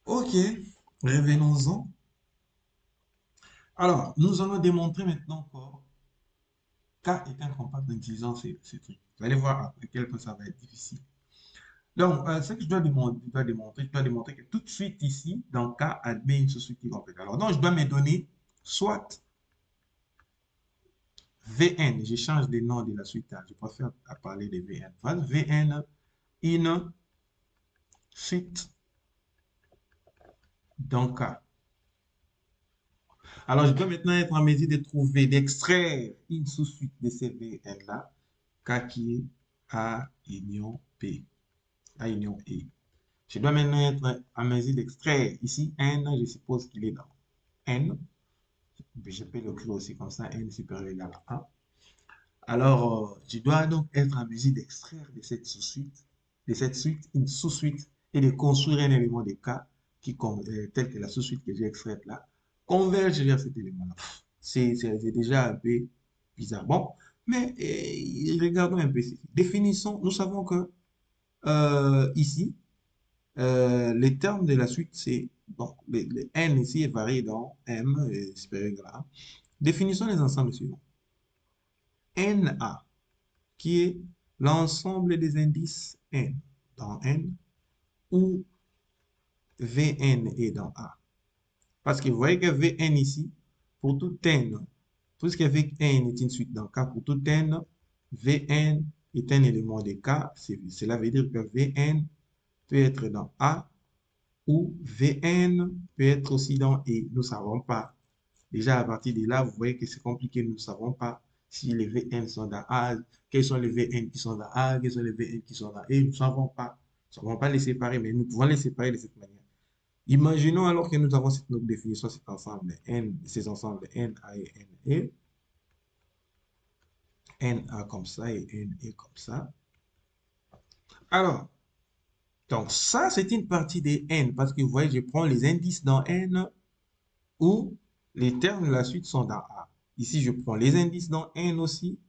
Ok, revenons-en. Alors, nous allons démontrer maintenant que K est incompatible en utilisant ces trucs. Vous allez voir à quel point ça va être difficile. Donc, ce que je dois démontrer que tout de suite ici, dans K, admet une sous-suite qui est complète. Alors, donc, je dois me donner soit Vn, j'échange les noms de la suite, hein, je préfère parler de Vn. Vn, une suite dans K. Alors, je dois maintenant être en mesure de trouver, d'extraire une sous-suite de ces Vn-là, K qui est A union P, A union E. Je dois maintenant être en mesure d'extraire ici N, je suppose qu'il est dans N. Je peux l'écrire aussi comme ça, N supérieur égal à 1. Alors, je dois donc être en mesure d'extraire de cette suite, une sous-suite et de construire un élément de K tel que la sous-suite que j'ai extraite là, converge vers cet élément-là. C'est déjà un peu bizarre. Bon, mais regardons un peu ici. Définissons, nous savons que ici, les termes de la suite, c'est donc le n ici est varié dans m supérieur égal à 1. Définissons les ensembles suivants. Na, qui est l'ensemble des indices n dans n, où Vn est dans A. Parce que vous voyez que Vn ici, pour tout n, puisque Vn est une suite dans K, pour tout n, Vn est un élément de K. Cela veut dire que Vn peut être dans A ou Vn peut être aussi dans E. Nous ne savons pas. Déjà, à partir de là, vous voyez que c'est compliqué. Nous ne savons pas si les Vn sont dans A, quels sont les Vn qui sont dans A, quels sont les Vn qui sont dans E. Nous ne savons pas. Nous ne savons pas les séparer, mais nous pouvons les séparer de cette manière. Imaginons alors que nous avons notre définition, cet ensemble N, ces ensembles N, A et N, E. N, A comme ça et N, E comme ça. Alors, donc ça, c'est une partie des N, parce que vous voyez, je prends les indices dans N où les termes de la suite sont dans A. Ici, je prends les indices dans N aussi,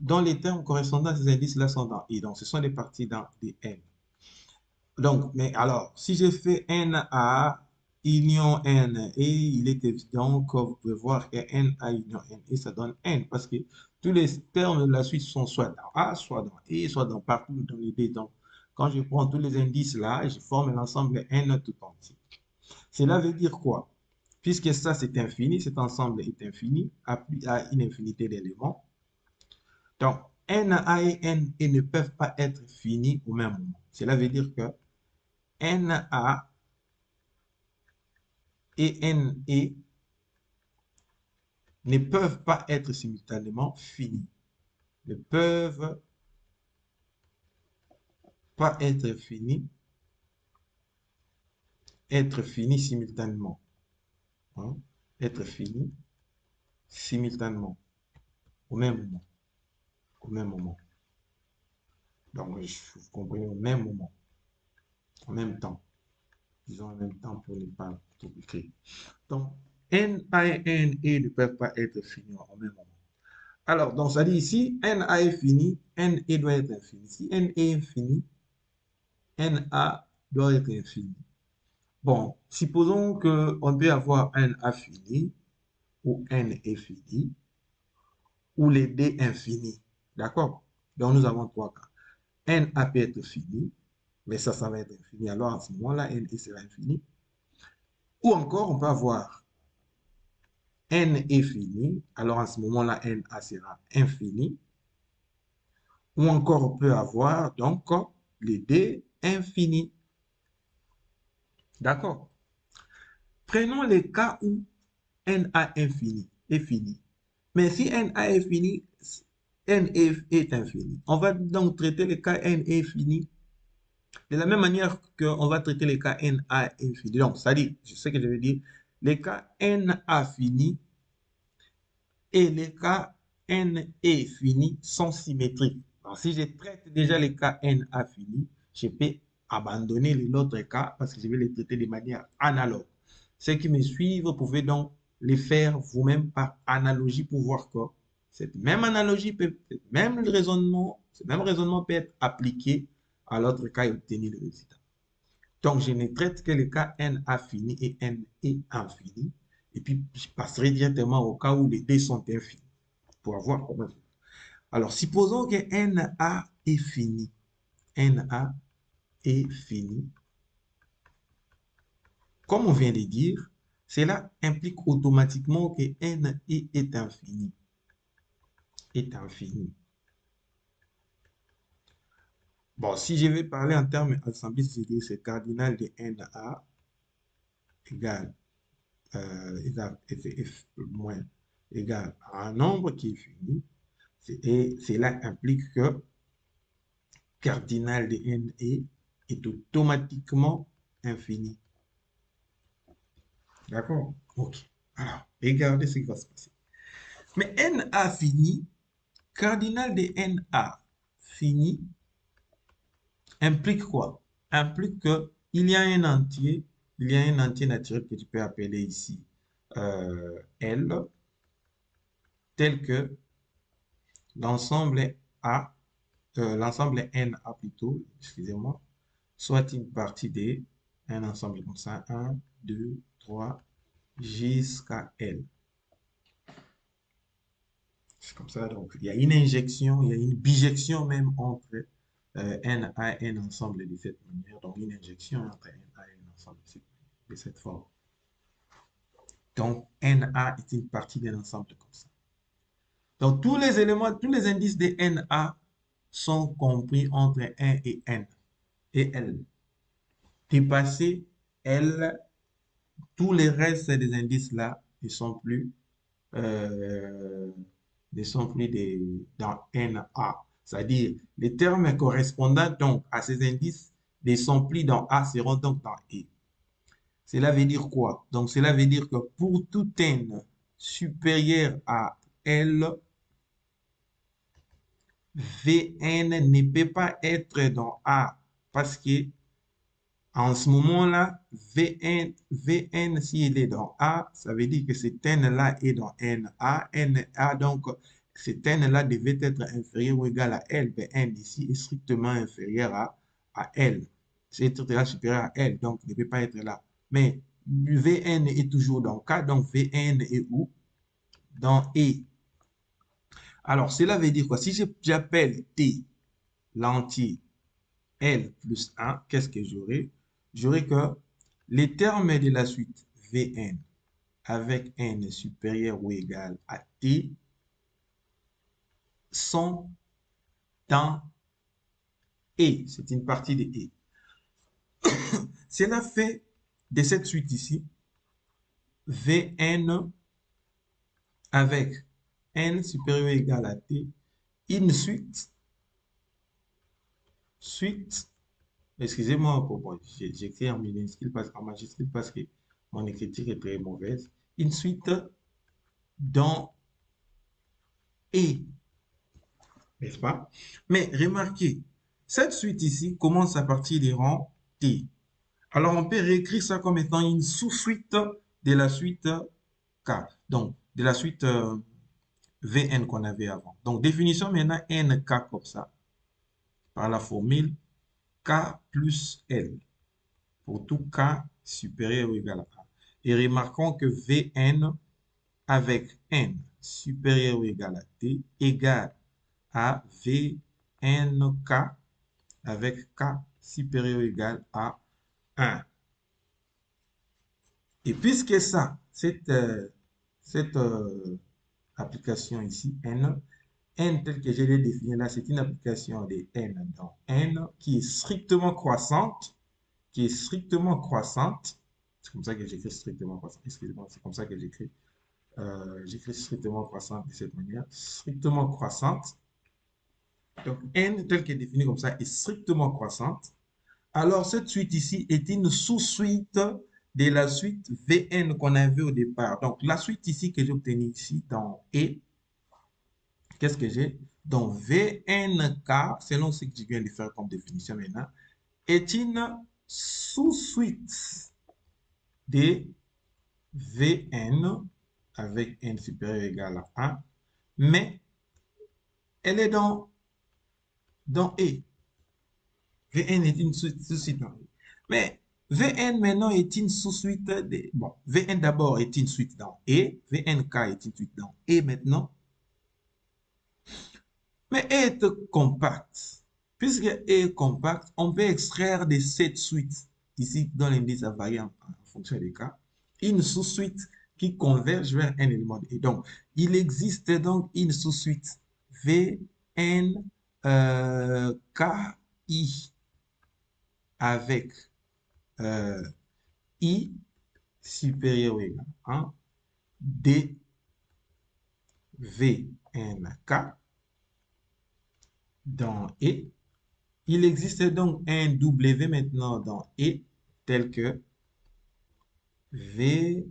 dont les termes correspondant à ces indices-là sont dans I. Donc, ce sont les parties dans des N. Donc, mais alors, si je fais NA union N, et il est évident que vous pouvez voir que NA union N, et ça donne N, parce que tous les termes de la suite sont soit dans A, soit dans E, soit dans partout dans les B. Donc, quand je prends tous les indices là, je forme l'ensemble N tout entier. Cela veut dire quoi? Puisque ça, c'est infini, cet ensemble est infini, à une infinité d'éléments. Donc, NA et NE ne peuvent pas être finis au même moment. Cela veut dire que NA et NE ne peuvent pas être simultanément finis. Ne peuvent pas être finis simultanément. Hein? Être finis simultanément, au même moment. Au même moment. Donc, vous comprenez, au même moment, en même temps. Disons en même temps pour ne pas tout écrire. Donc, NA et NE ne peuvent pas être finis au même moment. Alors, donc ça dit ici, NA est fini, NE doit être infini. Si NE est fini, NA doit être infini. Bon, supposons qu'on peut avoir NA fini, ou N est fini, ou les D infinis. D'accord? Donc, nous avons trois cas. NA peut être fini, mais ça va être infini. Alors, à ce moment-là, NE sera infini. Ou encore, on peut avoir N est fini, alors à ce moment-là, NA sera infini. Ou encore, on peut avoir donc les D infinis. D'accord? Prenons les cas où NA infini est fini. Mais si NA est fini, est infini. On va donc traiter les cas N est fini de la même manière qu'on va traiter les cas NA infini. Donc, ça dit, je sais que je veux dire, les cas NA fini et les cas NE fini sont symétriques. Alors, si je traite déjà les cas NA fini, je peux abandonner les autres cas parce que je vais les traiter de manière analogue. Ceux qui me suivent, vous pouvez donc les faire vous-même par analogie pour voir que cette même analogie, ce même raisonnement peut être appliqué à l'autre cas et obtenir le résultat. Donc, je ne traite que les cas n infini et n est infini. Et puis, je passerai directement au cas où les deux sont infinis pour avoir comment. Alors, supposons que NA est fini. NA est fini. Comme on vient de dire, cela implique automatiquement que NE est infini. Est infini. Bon, si je vais parler en termes assemblistes, je dis que c'est cardinal de NA égale F moins égale à un nombre qui est fini. Et cela implique que cardinal de NE est automatiquement infini. D'accord? Ok. Alors, regardez ce qui va se passer. Mais NA fini, cardinal de NA fini, implique quoi? Implique qu'il y a un entier, naturel que tu peux appeler ici L, tel que l'ensemble A, l'ensemble NA plutôt, excusez-moi, soit une partie de un ensemble comme ça, 1, 2, 3, jusqu'à L. C'est comme ça, donc il y a une injection, il y a une bijection même entre N A et N ensemble de cette manière. Donc une injection entre N A et N ensemble de cette forme. Donc NA est une partie d'un ensemble comme ça. Donc tous les éléments, tous les indices de NA sont compris entre 1 et N et L. Dépasser L, tous les restes des indices là ne sont plus dans NA. C'est-à-dire, les termes correspondant donc à ces indices ne sont plus dans A, seront donc dans E. Cela veut dire quoi? Donc, cela veut dire que pour tout n supérieur à L, Vn ne peut pas être dans A parce que en ce moment-là, Vn, s'il est dans A, ça veut dire que cet n-là est dans NA. NA, donc, cet n-là devait être inférieur ou égal à L. Vn ici est strictement inférieur à L. C'est supérieur à L, donc il ne peut pas être là. Mais Vn est toujours dans K, donc Vn est où? Dans E. Alors, cela veut dire quoi? Si j'appelle T l'entier L plus 1, qu'est-ce que j'aurai? J'aurai que les termes de la suite Vn avec n supérieur ou égal à t sont dans E. C'est une partie de E. Cela fait de cette suite ici Vn avec n supérieur ou égal à t une suite, excusez-moi, j'écris en minuscule en majuscule parce que mon écriture est très mauvaise, une suite dans E, n'est-ce pas? Mais remarquez, cette suite ici commence à partir des rangs T. Alors, on peut réécrire ça comme étant une sous-suite de la suite K. Donc, de la suite Vn qu'on avait avant. Donc, définition maintenant Nk comme ça, par la formule K plus L, pour tout K supérieur ou égal à A. Et remarquons que Vn avec N supérieur ou égal à T égale à Vnk avec K supérieur ou égal à 1. Et puisque ça, cette application ici, N telle que je l'ai définie là, c'est une application de N dans N qui est strictement croissante, C'est comme ça que j'écris strictement croissante. Excusez-moi, c'est comme ça que j'écris. J'écris strictement croissante de cette manière. Strictement croissante. Donc, N telle qu'elle est définie comme ça est strictement croissante. Alors, cette suite ici est une sous-suite de la suite Vn qu'on avait au départ. Donc, la suite ici que j'ai obtenue ici dans E, qu'est-ce que j'ai? Donc, Vnk, selon ce que je viens de faire comme définition maintenant, est une sous-suite de Vn avec n supérieur ou égal à 1, mais elle est dans E. Vn est une sous-suite dans E. Mais Vn maintenant est une sous-suite de... Bon, Vn d'abord est une suite dans E, Vnk est une suite dans E maintenant. Mais E est compact. Puisque E est compact, on peut extraire de cette suite, ici dans l'indice à varier en fonction des cas, une sous-suite qui converge vers un élément de E. Donc, il existe donc une sous-suite Vn Ki avec I supérieur ou égal à dVnk dans E. Il existe donc un W maintenant dans E tel que Vnki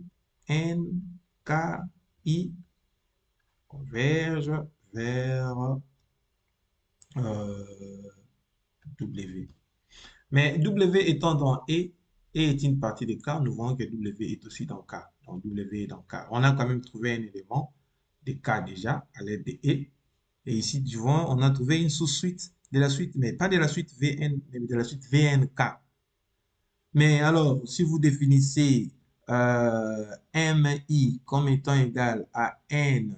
converge vers W. Mais W étant dans E est une partie de K, nous voyons que W est aussi dans K. Donc W est dans K. On a quand même trouvé un élément de K déjà à l'aide de E. Et ici, tu vois, on a trouvé une sous-suite de la suite, mais pas de la suite Vn, mais de la suite Vnk. Mais alors, si vous définissez mi comme étant égal à nki,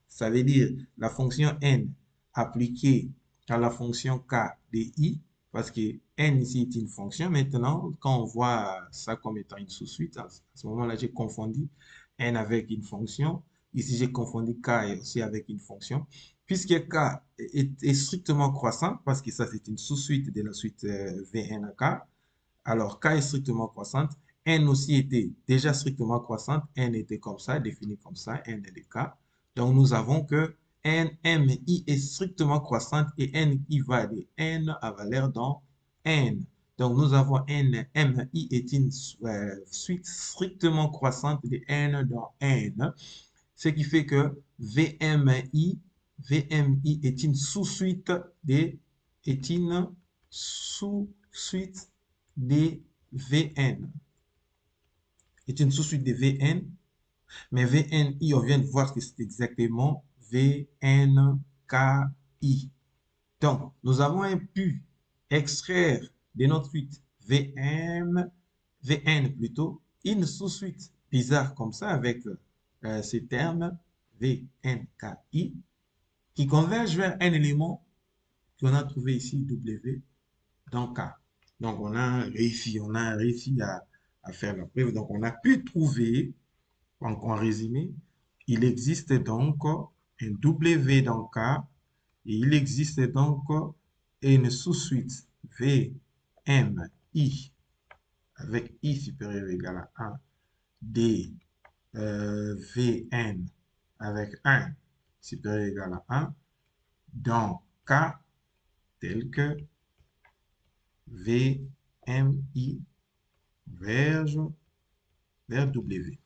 ça veut dire la fonction n appliquée à la fonction k de i, parce que n ici est une fonction. Maintenant, quand on voit ça comme étant une sous-suite, à ce moment-là, j'ai confondu n avec une fonction. Ici, j'ai confondu k aussi avec une fonction. Puisque k est strictement croissant, parce que ça, c'est une sous-suite de la suite Vnk, alors k est strictement croissante, n aussi était déjà strictement croissante, n était comme ça, défini comme ça, n est de k. Donc, nous avons que mi est strictement croissante et ni va de n à valeur dans n. Donc, nous avons mi est une suite strictement croissante de n dans n, ce qui fait que vmi est une sous-suite de, est une sous-suite de Vn. Est une sous-suite de Vn, mais Vni, on vient de voir que c'est exactement Vnki. Donc, nous avons pu extraire de notre suite Vn plutôt, une sous-suite bizarre comme ça avec ce terme Vnki qui converge vers un élément qu'on a trouvé ici W dans K. Donc, on a réussi à faire la preuve. Donc, on a pu trouver, en résumé, il existe donc un W dans K et il existe donc une sous-suite VMI avec I supérieur ou égal à 1 D Vn avec 1 supérieur ou égal à 1 dans K tel que VMI verge vers W.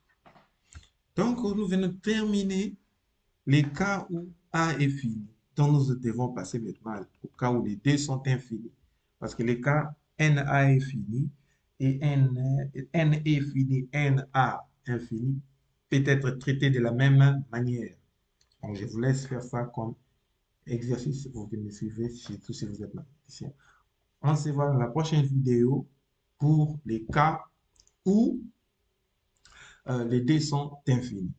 Donc, nous venons de terminer les cas où A est fini. Donc, nous devons passer maintenant au cas où les deux sont infinis. Parce que les cas NA est fini et N est fini, NA infini peut être traité de la même manière. Donc, je vous laisse faire ça comme exercice pour que vous me suivez, surtout si vous êtes mathématicien. On se voit dans la prochaine vidéo pour les cas où les dés sont infinis.